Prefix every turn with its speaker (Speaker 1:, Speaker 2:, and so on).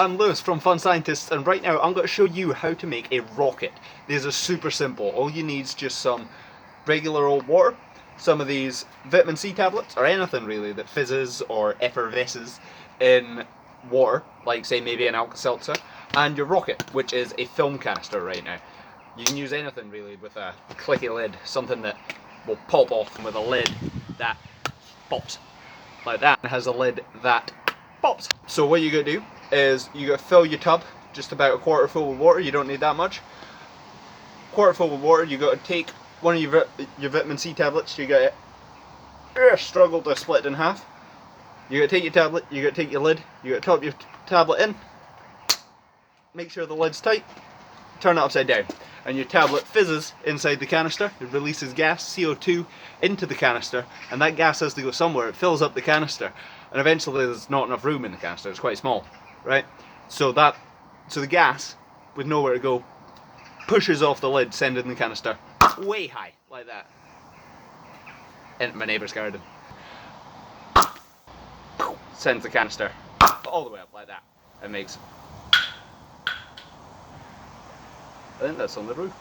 Speaker 1: I'm Lewis from Fun Scientists, and right now I'm going to show you how to make a rocket. These are super simple. All you need is just some regular old water, some of these vitamin C tablets, or anything really that fizzes or effervesces in water, like say maybe an Alka-Seltzer, and your rocket, which is a film canister right now. You can use anything really with a clicky lid, something that will pop off, with a lid that pops like that, and has a lid that pops. So what you gotta do is you gotta fill your tub just about a quarter full with water. You don't need that much. Quarter full with water. You gotta take one of your vitamin C tablets. You gotta struggle to split it in half. You gotta take your tablet. You gotta take your lid. You gotta top your tablet in. Make sure the lid's tight. Turn it upside down, and your tablet fizzes inside the canister. It releases gas, CO2, into the canister, and that gas has to go somewhere. It fills up the canister, and eventually there's not enough room in the canister. It's quite small, right? So the gas, with nowhere to go, pushes off the lid, sending the canister way high, like that, into my neighbour's garden. Sends the canister all the way up like that. It makes. I think that's on the roof.